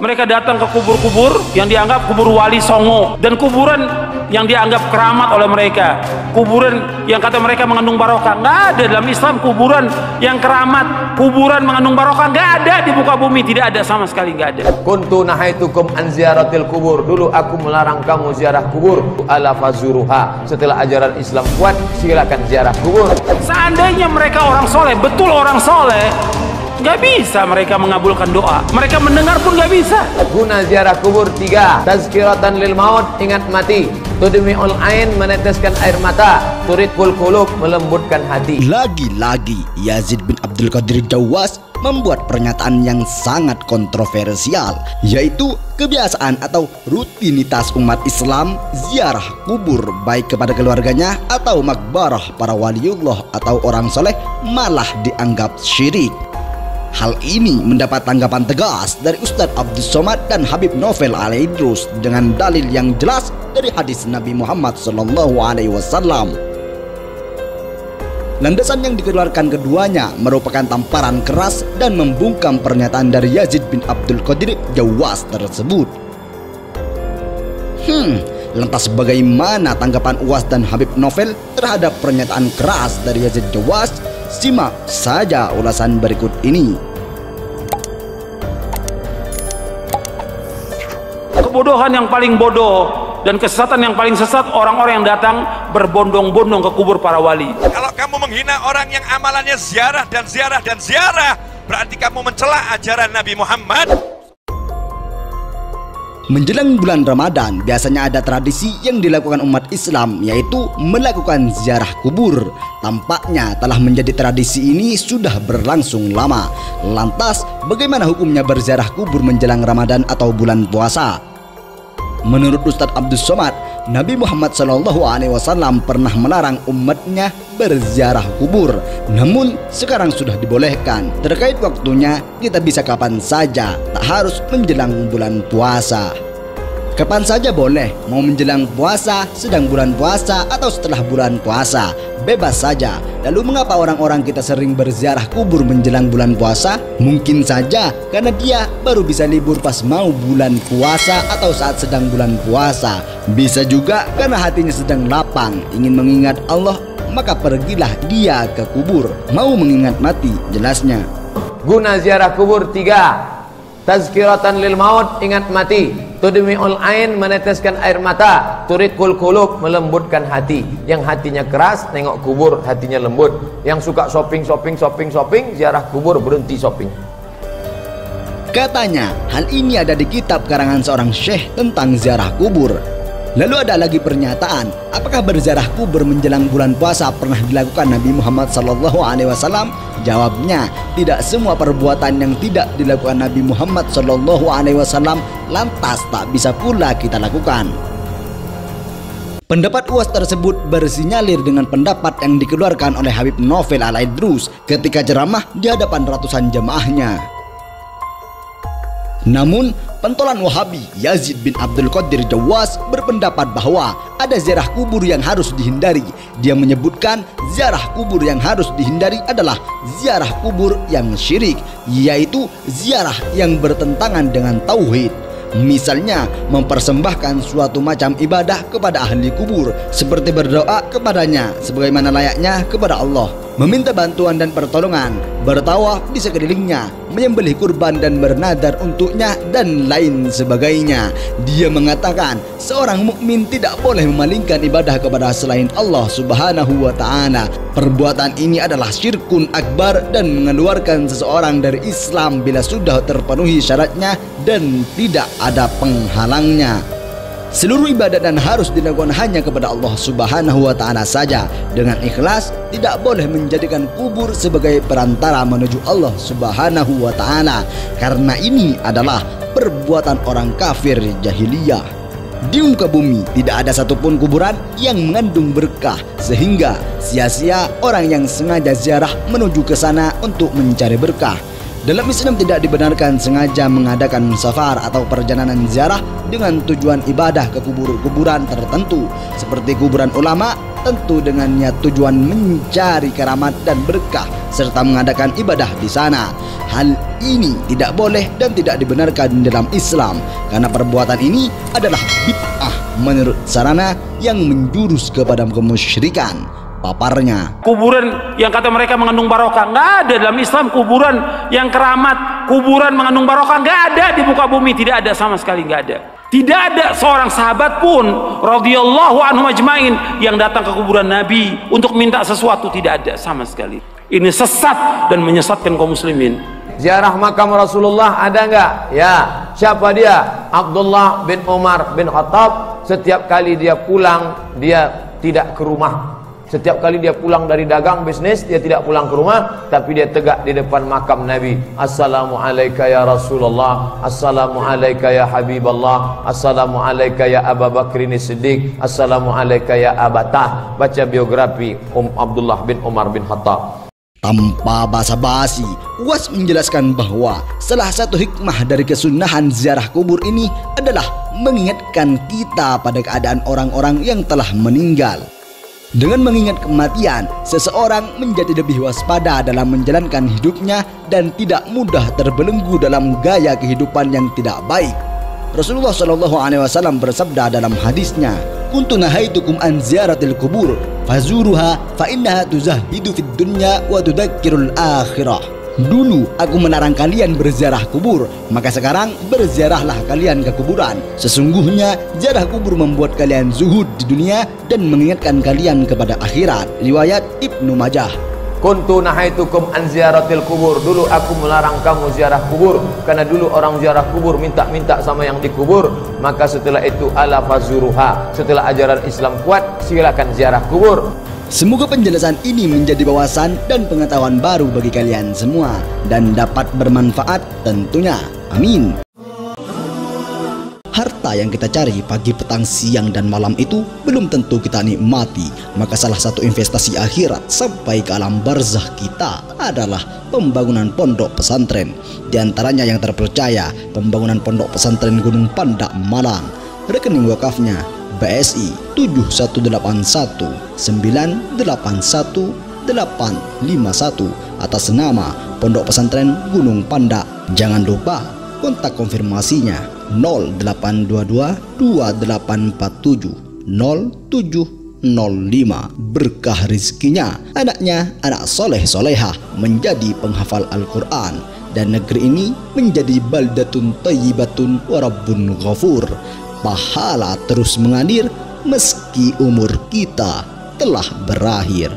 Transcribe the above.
Mereka datang ke kubur-kubur yang dianggap kubur wali songo, dan kuburan yang dianggap keramat oleh mereka, kuburan yang kata mereka mengandung barokah. Nggak ada dalam Islam kuburan yang keramat, kuburan mengandung barokah, nggak ada di muka bumi, tidak ada sama sekali, nggak ada. Kuntu nahaitukum an ziyaratil kubur, dulu aku melarang kamu ziarah kubur, ala fazuruha. Setelah ajaran Islam kuat, silakan ziarah kubur. Seandainya mereka orang soleh, betul orang soleh, nggak bisa mereka mengabulkan doa. Mereka mendengar pun nggak bisa. Guna ziarah kubur 3, tazkiratan lil maut, ingat mati. Tudmi'ul ain, meneteskan air mata. Turikul qulub, melembutkan hati. Lagi-lagi Yazid bin Abdul Qadir Jawas membuat pernyataan yang sangat kontroversial, yaitu kebiasaan atau rutinitas umat Islam ziarah kubur baik kepada keluarganya atau makbarah para waliullah atau orang soleh malah dianggap syirik. Hal ini mendapat tanggapan tegas dari Ustadz Abdus Somad dan Habib Novel Al-Idrus dengan dalil yang jelas dari hadis Nabi Muhammad SAW. Landasan yang dikeluarkan keduanya merupakan tamparan keras dan membungkam pernyataan dari Yazid bin Abdul Qadir Jawas tersebut. Lantas bagaimana tanggapan Uwas dan Habib Novel terhadap pernyataan keras dari Yazid Jawas? Simak saja ulasan berikut ini. Kebodohan yang paling bodoh dan kesesatan yang paling sesat orang-orang yang datang berbondong-bondong ke kubur para wali. Kalau kamu menghina orang yang amalannya ziarah dan ziarah dan ziarah, berarti kamu mencela ajaran Nabi Muhammad. Menjelang bulan Ramadan, biasanya ada tradisi yang dilakukan umat Islam, yaitu melakukan ziarah kubur. Tampaknya telah menjadi tradisi ini sudah berlangsung lama. Lantas, bagaimana hukumnya berziarah kubur menjelang Ramadan atau bulan puasa? Menurut Ustadz Abdus Somad, Nabi Muhammad SAW pernah melarang umatnya berziarah kubur. Namun sekarang sudah dibolehkan. Terkait waktunya, kita bisa kapan saja, tak harus menjelang bulan puasa. Kapan saja boleh, mau menjelang puasa, sedang bulan puasa, atau setelah bulan puasa, bebas saja. Lalu mengapa orang-orang kita sering berziarah kubur menjelang bulan puasa? Mungkin saja karena dia baru bisa libur pas mau bulan puasa atau saat sedang bulan puasa. Bisa juga karena hatinya sedang lapang, ingin mengingat Allah, maka pergilah dia ke kubur. Mau mengingat mati, jelasnya. Guna ziarah kubur 3, tazkiratan lil maut, ingat mati. Tudmi'ul ain, meneteskan air mata. Turikul qulub, melembutkan hati. Yang hatinya keras, nengok kubur, hatinya lembut. Yang suka shopping, ziarah kubur, berhenti shopping. Katanya, hal ini ada di kitab karangan seorang syekh tentang ziarah kubur. Lalu ada lagi pernyataan, apakah berziarah kubur menjelang bulan puasa pernah dilakukan Nabi Muhammad SAW? Jawabnya, tidak semua perbuatan yang tidak dilakukan Nabi Muhammad SAW lantas tak bisa pula kita lakukan. Pendapat Uwas tersebut bersinyalir dengan pendapat yang dikeluarkan oleh Habib Novel Al-Idrus ketika ceramah di hadapan ratusan jamaahnya. Namun, pentolan Wahabi Yazid bin Abdul Qadir Jawas berpendapat bahwa ada ziarah kubur yang harus dihindari. Dia menyebutkan ziarah kubur yang harus dihindari adalah ziarah kubur yang syirik, yaitu ziarah yang bertentangan dengan tauhid. Misalnya, mempersembahkan suatu macam ibadah kepada ahli kubur, seperti berdoa kepadanya sebagaimana layaknya kepada Allah, meminta bantuan dan pertolongan, bertawaf di sekelilingnya, menyembelih kurban dan bernadar untuknya, dan lain sebagainya. Dia mengatakan seorang mukmin tidak boleh memalingkan ibadah kepada selain Allah Subhanahu wa Ta'ala. Perbuatan ini adalah syirkun akbar dan mengeluarkan seseorang dari Islam bila sudah terpenuhi syaratnya dan tidak ada penghalangnya. Seluruh ibadat dan harus dilakukan hanya kepada Allah Subhanahu wa Ta'ala saja. Dengan ikhlas, tidak boleh menjadikan kubur sebagai perantara menuju Allah Subhanahu wa Ta'ala, karena ini adalah perbuatan orang kafir jahiliyah. Di muka bumi tidak ada satupun kuburan yang mengandung berkah, sehingga sia-sia orang yang sengaja ziarah menuju ke sana untuk mencari berkah. Dalam Islam tidak dibenarkan sengaja mengadakan safar atau perjalanan ziarah dengan tujuan ibadah ke kuburan tertentu seperti kuburan ulama, tentu dengan niat tujuan mencari karamat dan berkah serta mengadakan ibadah di sana. Hal ini tidak boleh dan tidak dibenarkan dalam Islam karena perbuatan ini adalah bid'ah menurut sarana yang menjurus kepada kemusyrikan. Paparnya, kuburan yang kata mereka mengandung barokah, nggak ada dalam Islam. Kuburan yang keramat, kuburan mengandung barokah, nggak ada di muka bumi, tidak ada sama sekali, nggak ada. Tidak ada seorang sahabat pun radhiyallahu anhum ajmain yang datang ke kuburan Nabi untuk minta sesuatu, tidak ada sama sekali. Ini sesat dan menyesatkan kaum muslimin. Ziarah makam Rasulullah ada nggak? Ya. Siapa dia? Abdullah bin Umar bin Khattab. Setiap kali dia pulang, dia tidak ke rumah. Setiap kali dia pulang dari dagang bisnis, dia tidak pulang ke rumah, tapi dia tegak di depan makam Nabi. Assalamualaikum ya Rasulullah, Assalamualaikum ya Habiballah, Assalamualaikum ya Abu Bakrin Siddiq, Assalamualaikum ya Abatah. Baca biografi Abdullah bin Umar bin Khattab. Tanpa basa-basi, Uwas menjelaskan bahwa salah satu hikmah dari kesunahan ziarah kubur ini adalah mengingatkan kita pada keadaan orang-orang yang telah meninggal. Dengan mengingat kematian, seseorang menjadi lebih waspada dalam menjalankan hidupnya dan tidak mudah terbelenggu dalam gaya kehidupan yang tidak baik. Rasulullah SAW bersabda dalam hadisnya, "Kuntu nahaitukum an ziyaratil kubur, fazuruha fa innaha tuzahidu fid dunya wa tudakkirul akhirah." Dulu aku melarang kalian berziarah kubur, maka sekarang berziarahlah kalian ke kuburan. Sesungguhnya ziarah kubur membuat kalian zuhud di dunia dan mengingatkan kalian kepada akhirat. Riwayat Ibnu Majah. Kuntu nahaitukum an ziyaratil kubur. Dulu aku melarang kamu ziarah kubur, karena dulu orang ziarah kubur minta-minta sama yang dikubur. Maka setelah itu ala fazuruha, setelah ajaran Islam kuat, silakan ziarah kubur. Semoga penjelasan ini menjadi wawasan dan pengetahuan baru bagi kalian semua dan dapat bermanfaat tentunya. Amin. Harta yang kita cari pagi, petang, siang, dan malam itu belum tentu kita nikmati. Maka salah satu investasi akhirat sampai ke alam barzah kita adalah pembangunan pondok pesantren. Di antaranya yang terpercaya, pembangunan pondok pesantren Gunung Pandak Malang. Rekening wakafnya BSI 7181981851 atas nama Pondok Pesantren Gunung Pandak. Jangan lupa kontak konfirmasinya 082228470705. Berkah rizkinya, anaknya anak soleh solehah menjadi penghafal Al-Quran, dan negeri ini menjadi baldatun thayyibatun wa rabbun ghafur. Pahala terus mengalir meski umur kita telah berakhir.